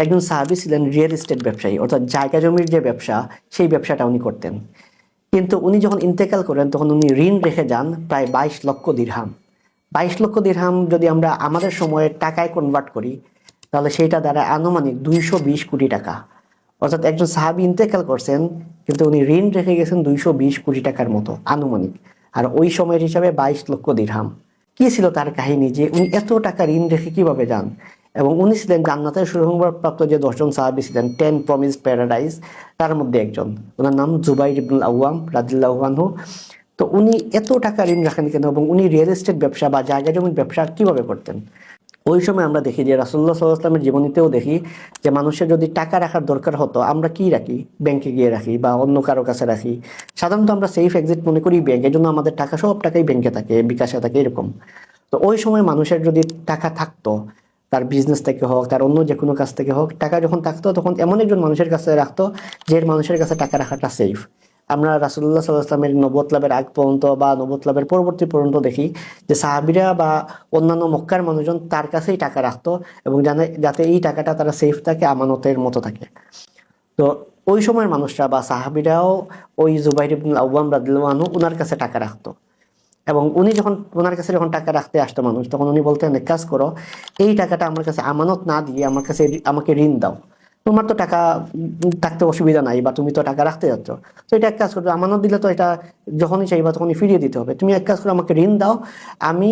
একজন সাহাবী ছিলেন রিয়েল এস্টেট ব্যবসায়ী, অর্থাৎ জায়গা জমির যে ব্যবসা, সেই ব্যবসাটা উনি করতেন। কিন্তু উনি যখন ইন্তেকাল করেন তখন উনি ঋণ রেখে যান প্রায় 22 লক্ষ দিরহাম। 22 লক্ষ দিরহাম যদি আমরা আমাদের সময়ের টাকায় কনভার্ট করি, তাহলে সেইটা দ্বারা আনুমানিক 220 কোটি টাকা। অর্থাৎ একজন সাহাবী ইন্তেকাল করছেন, কিন্তু উনি ঋণ রেখে গেছেন 220 কোটি টাকার মতো আনুমানিক। আর ওই সময়ের হিসাবে 22 লক্ষ দিরহাম। কি ছিল তার কাহিনী যে উনি এত টাকা ঋণ রেখে কিভাবে যান? এবং উনি ছিলেন জান্নাতের সুসংবাদপ্রাপ্ত যে 10 জন সাহাবী ছিলেন, 10 প্রমিসড প্যারাডাইস, তার মধ্যে একজন। ওনার নাম জুবাইর ইবনুল আওয়াম রাদিয়াল্লাহু আনহু। তো উনি এত টাকা ঋণ রাখেন কেন, এবং উনি রিয়েল এস্টেট ব্যবসা বা জায়গা জমির ব্যবসা কিভাবে করতেন? ওই সময় আমরা দেখি যে রাসূলুল্লাহ সাল্লাল্লাহু আলাইহি ওয়াসাল্লামের জীবনীতেও দেখি যে মানুষের যদি টাকা রাখার দরকার হতো, আমরা কি রাখি? ব্যাংকে গিয়ে রাখি বা অন্য কারো কাছে রাখি। সাধারণত আমরা সেফ এক্সিট মনে করি ব্যাংক, এই জন্য আমাদের টাকা সব টাকাই ব্যাংকে থাকে, বিকাশে থাকে, এরকম। তো ওই সময় মানুষের যদি টাকা থাকতো, তার বিজনেস থেকে হোক, তার অন্য যে কোনো কাজ থেকে হোক, টাকা যখন থাকতো তখন এমন একজন মানুষের কাছে রাখতো যে মানুষের কাছে টাকা রাখাটা সেফ। আমরা রাসূলুল্লাহ সাল্লাল্লাহু আলাইহি ওয়াসাল্লামের নবুয়ত লাভের আগ পর্যন্ত বা নবুয়ত লাভের পরবর্তী পর্যন্ত দেখি যে সাহাবীরা বা অন্যান্য মক্কার মানুষজন তার কাছেই টাকা রাখতো, এবং জানে যাতে এই টাকাটা তারা সেফ থাকে, আমানতের মতো থাকে। তো ওই সময়ের মানুষরা বা সাহাবীরাও ওই জুবাইর ইবনুল আওয়াম রাদিয়াল্লাহু আনহু উনার কাছে টাকা রাখতো। এবং উনি যখন ওনার কাছে যখন টাকা রাখতে আসতো মানুষ, তখন উনি বলতেন, এক কাজ করো, এই টাকাটা আমার কাছে আমানত না দিয়ে আমার কাছে আমাকে ঋণ দাও। তোমার তো টাকা থাকতে অসুবিধা নাই, বা তুমি তো টাকা রাখতে যাচ্ছ, তো এটা এক কাজ করো, আমানত দিলে তো এটা যখনই চাইবা তখনই ফিরিয়ে দিতে হবে। তুমি এক কাজ করো, আমাকে ঋণ দাও, আমি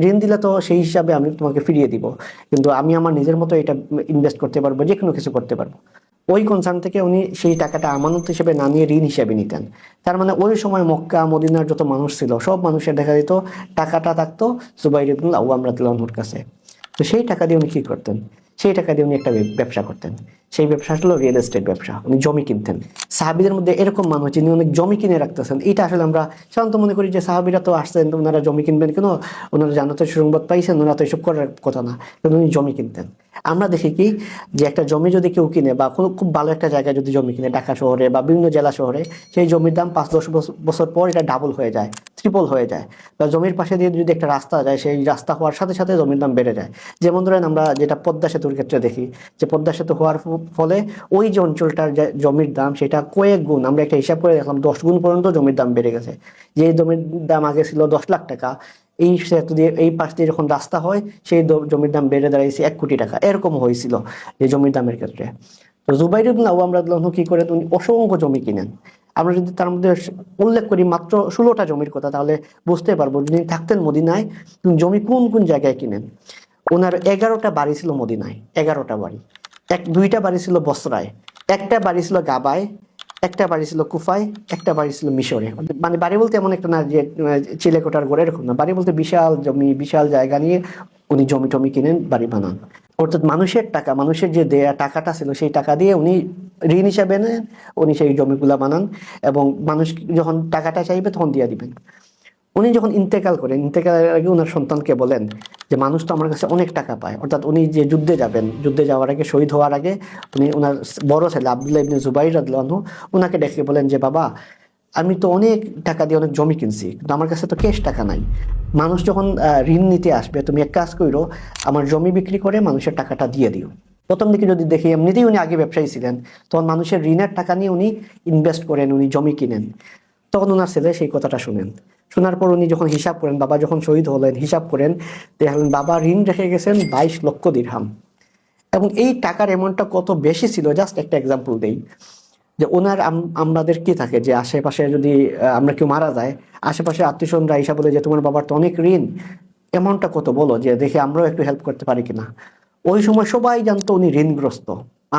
ঋণ দিলে তো সেই হিসাবে আমি তোমাকে ফিরিয়ে দিব, কিন্তু আমি আমার নিজের মতো এটা ইনভেস্ট করতে পারবো, যে কোনো কিছু করতে পারবো। ওই কনসার্ন থেকে উনি সেই টাকাটা আমানত হিসেবে না নিয়ে ঋণ হিসেবে নিতেন। তার মানে ওই সময় মক্কা মদিনার যত মানুষ ছিল, সব মানুষের দেখা যেত টাকাটা থাকতো জুবাইর ইবনুল আওয়াম রাদিয়াল্লাহু আনহুর কাছে। তো সেই টাকা দিয়ে উনি কি করতেন? সেই টাকা দিয়ে উনি একটা ব্যবসা করতেন। সেই ব্যবসা হলো রিয়েল এস্টেট ব্যবসা। উনি জমি কিনতেন। সাহাবীদের মধ্যে এরকম মানুষ যিনি অনেক জমি কিনে রাখতেছেন, এটা আসলে আমরা সাধারণত মনে করি যে সাহাবীরা তো আসছেন, তো ওনারা জমি কিনবেন কেন? ওনারা জান্নাতের সুসংবাদ পাইছেন, ওনারা তো এসব করার কথা না। কিন্তু উনি জমি কিনতেন। আমরা দেখি কি, যে একটা জমি যদি কেউ কিনে বা কোনো খুব ভালো একটা জায়গায় যদি জমি কিনে, ঢাকা শহরে বা বিভিন্ন জেলা শহরে, সেই জমির দাম 5-10 বছর পর এটা ডাবল হয়ে যায়, ট্রিপল হয়ে যায়। বা জমির পাশে দিয়ে যদি একটা রাস্তা যায়, সেই রাস্তা হওয়ার সাথে সাথে জমির দাম বেড়ে যায়। যেমন ধরেন আমরা যেটা পদ্মা সেতুর ক্ষেত্রে দেখি, যে পদ্মা সেতু হওয়ার ফলে ওই যে অঞ্চলটার যে জমির দাম, সেটা কয়েক গুণ, আমরা একটা হিসাব করে দেখলাম 10 গুণ পর্যন্ত জমির দাম বেড়ে গেছে। যে জমির দাম আগে ছিল 10 লাখ টাকা, এই সেতু দিয়ে এই পাশ দিয়ে যখন রাস্তা হয়, সেই জমির দাম বেড়ে দাঁড়িয়েছে 1 কোটি টাকা। এরকম হয়েছিল এই জমির দামের ক্ষেত্রে। তো জুবাইর ইবনে আওয়াম রাদিয়াল্লাহু আনহু কি করেন, উনি অসংখ্য জমি কিনেন। আমরা যদি তার মধ্যে উল্লেখ করি মাত্র 16টা জমির কথা, তাহলে বুঝতে পারবো যিনি থাকতেন মদিনায়, জমি কোন কোন জায়গায় কিনেন। ওনার 11টা বাড়ি ছিল মদিনায়, 11টা বাড়ি। দুইটা বাড়ি ছিল বসরায়, একটা বাড়ি ছিল গাবায়, একটা বাড়ি ছিল কুফায়, একটা বাড়ি ছিল মিশরে। মানে বাড়ি বলতে এমন একটা না যে চিলেকোঠার ঘরে, এরকম না। বাড়ি বলতে বিশাল জমি, বিশাল জায়গা নিয়ে উনি জমি টমি কিনেন, বাড়ি বানান। অর্থাৎ মানুষের টাকা, মানুষের যে দেয়া টাকাটা ছিল, সেই টাকা দিয়ে উনি ঋণ হিসাবে নেন, উনি সেই জমিগুলা বানান, এবং মানুষ যখন টাকাটা চাইবে তখন দিয়ে দিবেন। উনি যখন ইন্তেকাল করেন, ইন্তেকালের আগে ওনার সন্তানকে বলেন যে মানুষ তো আমার কাছে অনেক টাকা পায়। অর্থাৎ উনি যে যুদ্ধে যাবেন, যুদ্ধে যাওয়ার আগে, শহীদ হওয়ার আগে, উনি ওনার বড় ছেলে আব্দুল্লাহ ইবনে জুবাইর রাদিয়াল্লাহু আনহু ওনাকে ডেকে বলেন যে বাবা, আমি তো অনেক টাকা দিয়ে অনেক জমি কিনছি, কিন্তু আমার কাছে তো ক্যাশ টাকা নাই। মানুষ যখন ঋণ নিতে আসবে, তুমি এক কাজ করো, আমার জমি বিক্রি করে মানুষের টাকাটা দিয়ে দিও। প্রথম দিকে যদি দেখি, এমনিতেই উনি আগে ব্যবসায়ী ছিলেন, তখন মানুষের ঋণের টাকা নিয়ে উনি ইনভেস্ট করেন, উনি জমি কিনেন। তখন ওনার ছেলে সেই কথাটা শুনেন। শোনার পর উনি যখন হিসাব করেন, বাবা যখন শহীদ হলেন, হিসাব করেন, দেখলেন বাবা ঋণ রেখে গেছেন 22 লক্ষ দিরহাম। এবং এই টাকার অ্যামাউন্টটা কত বেশি ছিল, জাস্ট একটা এক্সাম্পল দেই। যে ওনার আমাদের কি থাকে যে আশেপাশে যদি আমরা কেউ মারা যায়, আশেপাশে আত্মীয় স্বজনরা হিসাব বলে যে তোমার বাবার তো অনেক ঋণ, অ্যামাউন্টটা কত বলো, যে দেখে আমরাও একটু হেল্প করতে পারি কিনা। ওই সময় সবাই জানতো উনি ঋণগ্রস্ত।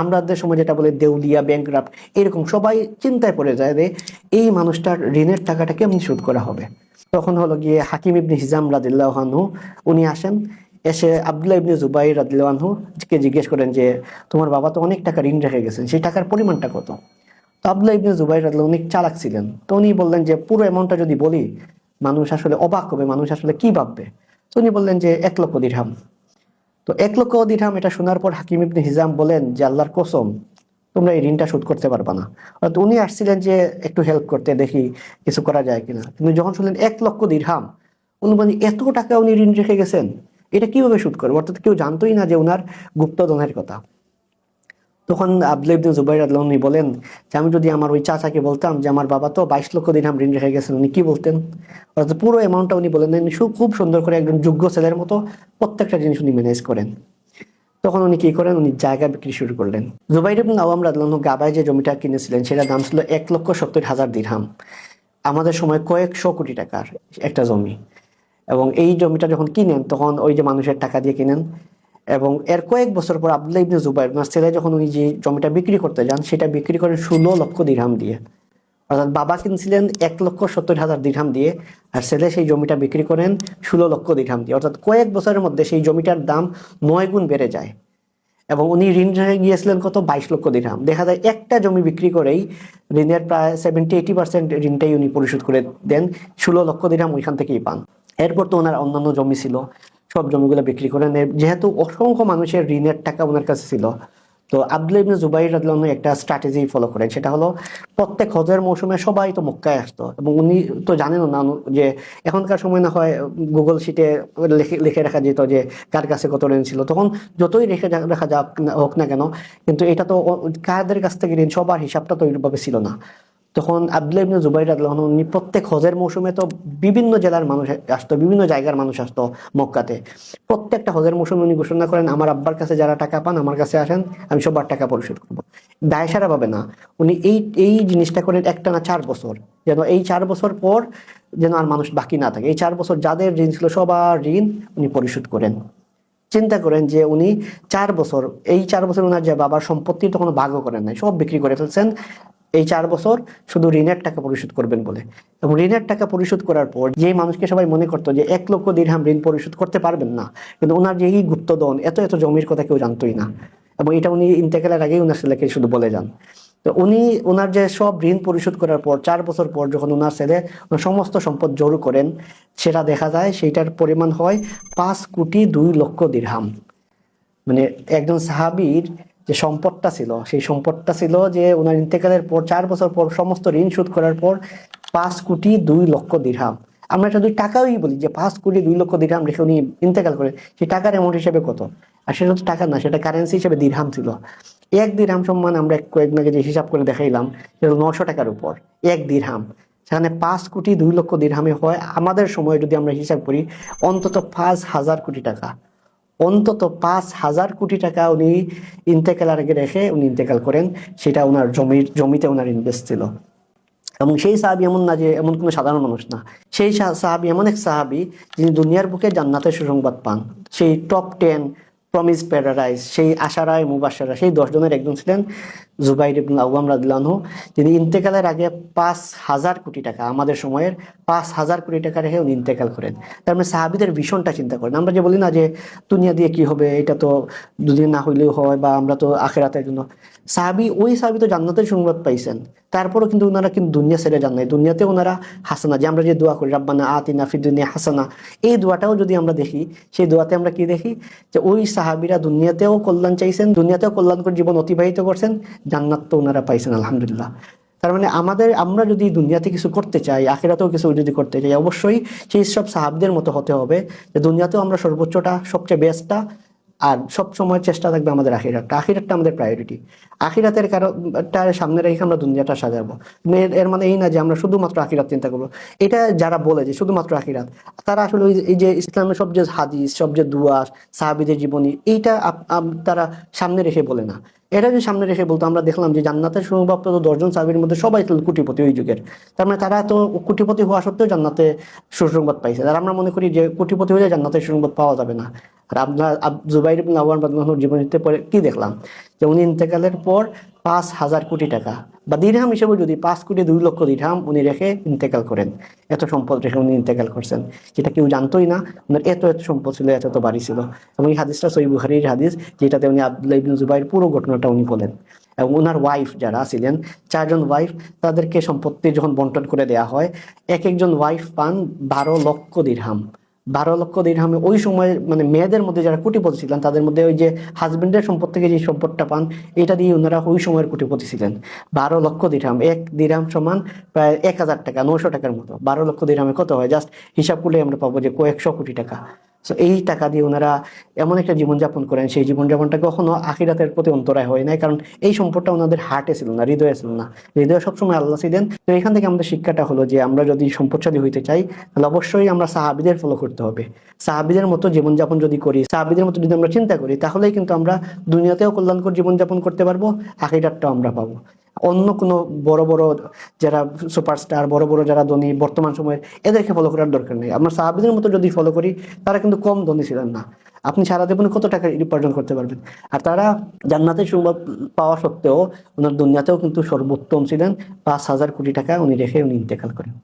আমাদের সময় যেটা বলে দেউলিয়া, ব্যাংকরাপ্ট, এরকম সবাই চিন্তায় পড়ে যায় যে এই মানুষটার ঋণের টাকাটা কেমনি শোধ করা হবে। তখন হলো গিয়ে হাকিম ইবনে হিজাম রাদিয়াল্লাহু আনহু উনি আসেন। এসে আব্দুল্লাহ ইবনে জুবাইর রাদিয়াল্লাহু আনহু কে জিজ্ঞেস করেন যে তোমার বাবা তো অনেক টাকা ঋণ রেখে গেছেন, সেই টাকার পরিমাণটা কত? তো আব্দুল্লাহ ইবনে জুবাইর রাদিয়াল্লাহু অনেক চালাক ছিলেন, তো উনি বললেন যে পুরো অ্যামাউন্টটা যদি বলি মানুষ আসলে অবাক হবে, মানুষ আসলে কি ভাববে। তো উনি বললেন যে 1 লক্ষ দিরহাম। তো 1 লক্ষ দিরহাম এটা শোনার পর হাকিম ইবনে হিজাম বলেন যে আল্লাহর কসম, তোমরা এই ঋণটা শোধ করতে পারবা না। অর্থাৎ উনি আসছিলেন যে একটু হেল্প করতে, দেখি কিছু করা যায় কিনা, কিন্তু যখন শুনলেন 1 লক্ষ দিরহাম, উনি বলেন এত টাকা উনি ঋণ রেখে গেছেন, এটা কিভাবে শোধ করবো? অর্থাৎ কেউ জানতোই না যে উনার গুপ্তধনের কথা। তখন আব্দুল্লাহ ইবনে জুবাইর রাদিয়াল্লাহু আনহু বলেন যে আমি যদি আমার ওই চাচাকে বলতাম যে আমার বাবা তো 22 লক্ষ দিরহাম ঋণ রেখে গেছেন, উনি কি বলতেন? অর্থাৎ পুরো অ্যামাউন্টটা উনি বলেন দেন, খুব সুন্দর করে একজন যোগ্য ছেলের মতো প্রত্যেকটা জিনিস উনি ম্যানেজ করেন। তখন উনি কি করেন, উনি জায়গা বিক্রি শুরু করলেন। জুবাইর ইবনে আওয়াম রাদিয়াল্লাহু আনহু গাবায় যে জমিটা কিনেছিলেন সেটার দাম ছিল 1,70,000 দিরহাম, আমাদের সময় কয়েকশো কোটি টাকার একটা জমি। এবং এই জমিটা যখন কিনেন তখন ওই যে মানুষের টাকা দিয়ে কিনেন, এবং এর কয়েক বছর পর আব্দুল্লাহ ইবনে জুবাইর ওনার ছেলে যখন উনি যে জমিটা বিক্রি করতে যান সেটা বিক্রি করেন 16 লক্ষ দিরহাম দিয়ে। অর্থাৎ বাবা কিনছিলেন 1,70,000 দিরহাম দিয়ে, আর ছেলে সেই জমিটা বিক্রি করেন 16 লক্ষ দিরহাম দিয়ে। অর্থাৎ কয়েক বছরের মধ্যে সেই জমিটার দাম 9 গুণ বেড়ে যায়। এবং উনি ঋণ রেখে গিয়েছিলেন কত, 22 লক্ষ দিরহাম। দেখা যায় একটা জমি বিক্রি করেই ঋণের প্রায় 70-80% ঋণটাই উনি পরিশোধ করে দেন, 16 লক্ষ দিরহাম ওইখান থেকেই পান। এরপর তো ওনার অন্যান্য জমি ছিল, সব জমিগুলো বিক্রি করেন। যেহেতু অসংখ্য মানুষের ঋণের টাকা ওনার কাছে ছিল, তো আব্দুল্লাহ ইবনে জুবাইর রাদিয়াল্লাহু আনহু একটা স্ট্র্যাটেজি ফলো করেন। সেটা হলো প্রত্যেক হজের মৌসুমে সবাই তো মক্কায় আসতো, এবং উনি তো জানেন না যে এখনকার সময় না হয় গুগল শিটে লিখে রাখা যেত যে কার কাছে কত ঋণ ছিল। তখন যতই রাখা যাক হোক না কেন, কিন্তু এটা তো কাদের কাছ থেকে ঋণ সবার হিসাবটা তো ওইভাবে ছিল না। তখন আব্দুল্লাহ ইবনে জুবাইর রাদিয়াল্লাহু আনহু উনি প্রত্যেক হজের মৌসুমে তো বিভিন্ন জেলার মানুষ আসতো, বিভিন্ন জায়গার মানুষ আসতো মক্কাতে। প্রত্যেকটা হজের মৌসুমে উনি ঘোষণা করেন আমার আব্বার কাছে যারা টাকা পান আমার কাছে আসেন, আমি সবার টাকা পরিশোধ করবো। দায় সারা পাবে না, উনি এই এই জিনিসটা করেন একটানা 4 বছর, যেন এই 4 বছর পর যেন আর মানুষ বাকি না থাকে। এই 4 বছর যাদের ঋণ ছিল সবার ঋণ উনি পরিশোধ করেন। চিন্তা করেন যে উনি 4 বছর, এই 4 বছর ওনার যে বাবার সম্পত্তি তো কোনো ভাগও করেন নাই, সব বিক্রি করে ফেলছেন এই 4 বছর শুধু ঋণের টাকা পরিশোধ করবেন বলে। এবং ঋণের টাকা পরিশোধ করার পর যে মানুষকে সবাই মনে করতো যে 1 লক্ষ দিরহাম ঋণ পরিশোধ করতে পারবেন না, কিন্তু ওনার যে এই গুপ্তধন এত এত জমির কথা কেউ জানতোই না। এবং এটা উনি ইন্তেকালের আগেই ওনার ছেলেকে শুধু বলে যান। তো উনি ওনার যে সব ঋণ পরিশোধ করার পর 4 বছর পর যখন ওনার ছেলে ওনার সমস্ত সম্পদ জড়ো করেন, সেটা দেখা যায় সেইটার পরিমাণ হয় 5,02,00,000 দিরহাম। মানে একজন সাহাবীর যে সম্পদটা ছিল সেই সম্পদটা ছিল যে ওনার ইন্তেকালের পর 4 বছর পর সমস্ত ঋণ শোধ করার পর 5,02,00,000 দিরহাম। আমরা এটা যদি টাকাই বলি যে 5,02,00,000 দিরহাম রেখে উনি ইন্তেকাল করে, সেই টাকার অ্যামাউন্ট হিসেবে কত? আর সেটা তো টাকা না, সেটা কারেন্সি হিসেবে দিরহাম ছিল। এক দিরহাম সমান আমরা কয়েকদিন আগে যে হিসাব করে দেখাইলাম সেটা 900 টাকার উপর এক দিরহাম। সেখানে 5,02,00,000 দিরহামে হয় আমাদের সময় যদি আমরা হিসাব করি অন্তত 5,000 কোটি টাকা। অন্তত 5,000 কোটি টাকা উনি ইন্তেকালের আগে রেখে উনি ইন্তেকাল করেন, সেটা ওনার জমিতে ওনার ইনভেস্ট ছিল। এবং সেই সাহাবী এমন না যে এমন কোনো সাধারণ মানুষ না, সেই সাহাবী এমন এক সাহাবী যিনি দুনিয়ার বুকে জান্নাতের সুসংবাদ পান। সেই টপ 10 প্রমিস প্যারাডাইস, সেই আশারায় মুবাশশারা, সেই 10 জনের একজন ছিলেন জুবাইর ইবনে আওয়াম রাদিয়াল্লাহু আনহু, যিনি ইন্তেকালের আগে 5,000 কোটি টাকা, আমাদের সময়ের 5,000 কোটি টাকা রেখে উনি ইন্তেকাল করেন। তার মানে সাহাবীদের ভীষণটা চিন্তা করেন। আমরা যে বলি না যে দুনিয়া দিয়ে কি হবে, এটা তো দুনিয়া না হইলেও হয়, বা আমরা তো আখিরাতের জন্য, ওই সাহাবী তো জান্নাতের সংবাদ পাইছেন, তারপরও কিন্তু ওনারা কিন্তু দুনিয়া ছেড়ে যান নাই। দুনিয়াতে ওনারা হাসানা, যে আমরা যে দোয়া করি রাব্বানা আতিনা ফিদ দুনিয়া হাসানা, এই দোয়াটাও যদি আমরা দেখি, সেই দোয়াতে আমরা কি দেখি যে ওই সাহাবীরা দুনিয়াতেও কল্যাণ চাইছেন, দুনিয়াতেও কল্যাণ করে জীবন অতিবাহিত করছেন, জান্নাত তো ওনারা পাইছেন আলহামদুলিল্লাহ। তার মানে আমরা যদি দুনিয়াতে কিছু করতে চাই, আখিরাতেও কিছু যদি করতে চাই, অবশ্যই সেই সব সাহাবীদের মতো হতে হবে যে দুনিয়াতেও আমরা সর্বোচ্চটা, সবচেয়ে বেস্টটা, আর সব সময় চেষ্টা থাকবে আমাদের আখিরাতটা আমাদের প্রায়োরিটি। আখিরাতের কারণটা সামনে রেখে আমরা দুনিয়াটা সাজাবো। এর মানে এই না যে আমরা শুধুমাত্র আখিরাত চিন্তা করবো। এটা যারা বলে যে শুধুমাত্র আখিরাত, তারা আসলে এই যে ইসলামের সব যে হাদিস, সব যে দুয়া, সাহাবীদের জীবনী, এইটা তারা সামনে রেখে বলে না। এটা যদি সামনে রেখে বলতো, আমরা দেখলাম যে জান্নাতের সুসংবাদ 10 জন সাহাবীর মধ্যে সবাই ছিল কোটিপতি ওই যুগের। তার মানে তারা তো কোটিপতি হওয়া সত্ত্বেও জান্নাতে সুসংবাদ পাইছে। আর আমরা মনে করি যে কোটিপতি হলে জান্নাতের সুসংবাদ পাওয়া যাবে না। আর আপনার জুবাইর ইবনে আওয়াম রাদিয়াল্লাহু আনহুর জীবনীতে পরে কি দেখলাম যে উনি ইন্তেকালের পর 5,000 কোটি টাকা বা দিরহাম হিসেবে যদি 5,02,00,000 দিরহাম উনি রেখে ইন্তেকাল করেন। এত সম্পদ রেখে উনি ইন্তেকাল করছেন, যেটা কেউ জানতোই না। ওনার এত এত সম্পদ ছিল, এত এত বাড়ি ছিল। এবং এই হাদিসটা সহিহ বুখারীর হাদিস, যেটাতে উনি আব্দুল্লাহ ইবনে জুবাইর পুরো ঘটনাটা উনি বলেন। এবং ওনার ওয়াইফ যারা ছিলেন, 4 জন ওয়াইফ, তাদেরকে সম্পত্তি যখন বন্টন করে দেয়া হয়, এক একজন ওয়াইফ পান 12 লক্ষ দিরহাম। 12 লক্ষ দিরহামে ওই সময় মানে মেয়েদের মধ্যে যারা কোটিপতি ছিলেন তাদের মধ্যে ওই যে হাজবেন্ডের সম্পদ থেকে যে সম্পদটা পান, এটা দিয়ে ওনারা ওই সময়ের কোটিপতি ছিলেন। 12 লক্ষ দিরহাম, এক দিরহাম সমান প্রায় 1,000 টাকা, 900 টাকার মতো। 12 লক্ষ দিরহামে কত হয় জাস্ট হিসাব করলে আমরা পাবো যে কয়েকশো কোটি টাকা। সো এই টাকা দিয়ে ওনারা এমন একটা জীবনযাপন করেন, সেই জীবনযাপনটা কখনো আখিরাতের প্রতি অন্তরায় হয় নাই, কারণ এই সম্পদটা ওনাদের হার্টে ছিল না, হৃদয়ে ছিল না। হৃদয়ে সবসময় আল্লাহ ছিলেন। তো এখান থেকে আমাদের শিক্ষাটা হলো যে আমরা যদি সম্পদশালী হইতে চাই, তাহলে অবশ্যই আমরা সাহাবীদের ফলো করতে হবে। সাহাবীদের মতো জীবনযাপন যদি করি, সাহাবীদের মতো যদি আমরা চিন্তা করি, তাহলেই কিন্তু আমরা দুনিয়াতেও কল্যাণকর জীবনযাপন করতে পারবো, আখিরাতটাও আমরা পাবো। অন্য কোনো বড় বড় যারা সুপারস্টার, বড় বড় যারা ধনী বর্তমান সময়ের, এদেরকে ফলো করার দরকার নেই। আমরা সাহাবীদের মতো যদি ফলো করি, তারা কিন্তু কম ধনী ছিলেন না। আপনি সারা জীবনে কত টাকা উপার্জন করতে পারবেন? আর তারা জান্নাতের সুযোগ পাওয়া সত্ত্বেও ওনার দুনিয়াতেও কিন্তু সর্বোত্তম ছিলেন। 5,000 কোটি টাকা উনি রেখে উনি ইন্তেকাল করেন।